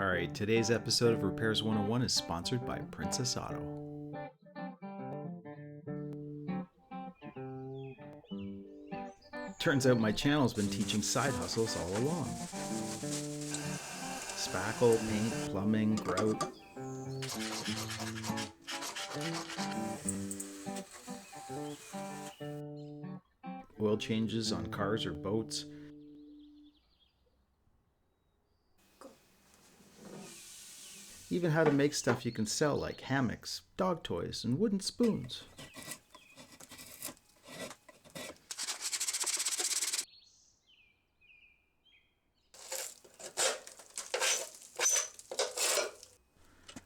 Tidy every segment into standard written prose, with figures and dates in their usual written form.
Alright, today's episode of Repairs 101 is sponsored by Princess Auto. Turns out my channel's been teaching side hustles all along. Spackle, paint, plumbing, grout. Oil changes on cars or boats. Even how to make stuff you can sell like hammocks, dog toys, and wooden spoons.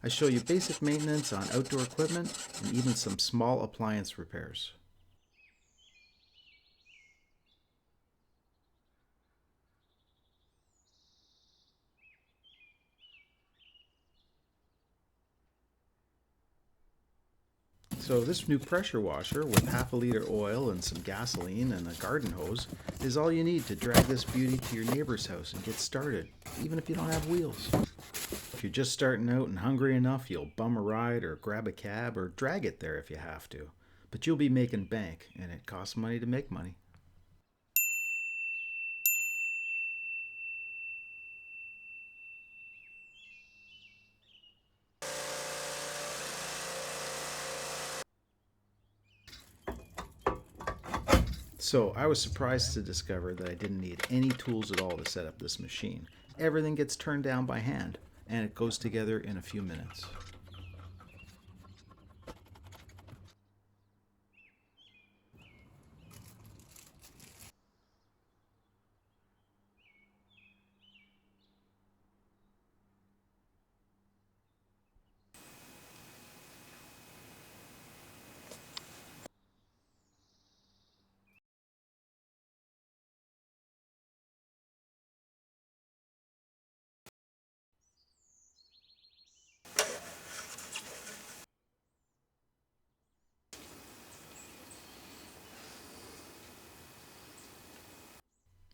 I show you basic maintenance on outdoor equipment and even some small appliance repairs. So this new pressure washer with half a liter oil and some gasoline and a garden hose is all you need to drag this beauty to your neighbor's house and get started, even if you don't have wheels. If you're just starting out and hungry enough, you'll bum a ride or grab a cab or drag it there if you have to. But you'll be making bank, and it costs money to make money. So I was surprised to discover that I didn't need any tools at all to set up this machine. Everything gets turned down by hand, and it goes together in a few minutes.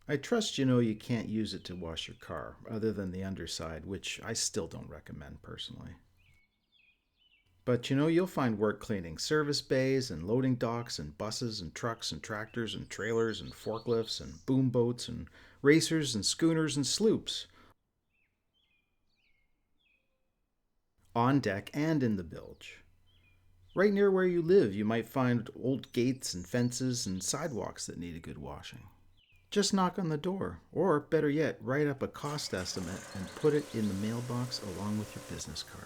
I trust you know you can't use it to wash your car, other than the underside, which I still don't recommend personally. But you know you'll find work cleaning service bays and loading docks and buses and trucks and tractors and trailers and forklifts and boom boats and racers and schooners and sloops on deck and in the bilge. Right near where you live, you might find old gates and fences and sidewalks that need a good washing. Just knock on the door, or better yet, write up a cost estimate and put it in the mailbox along with your business card.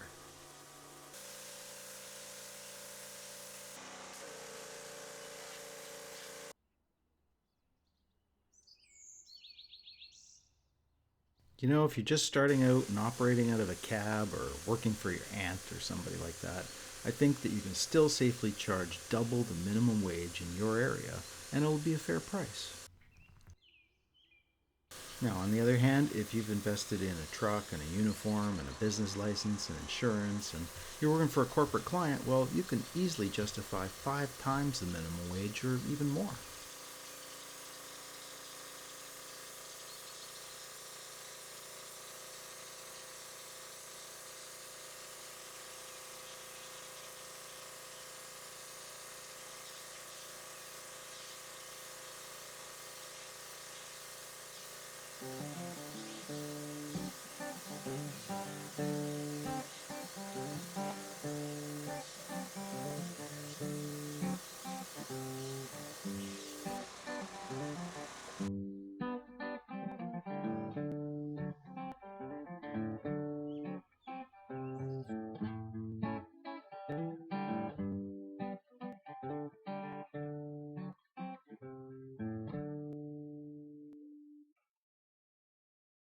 You know, if you're just starting out and operating out of a cab or working for your aunt or somebody like that, I think that you can still safely charge double the minimum wage in your area, and it'll be a fair price. Now, on the other hand, if you've invested in a truck and a uniform and a business license and insurance and you're working for a corporate client, well, you can easily justify 5 times the minimum wage or even more.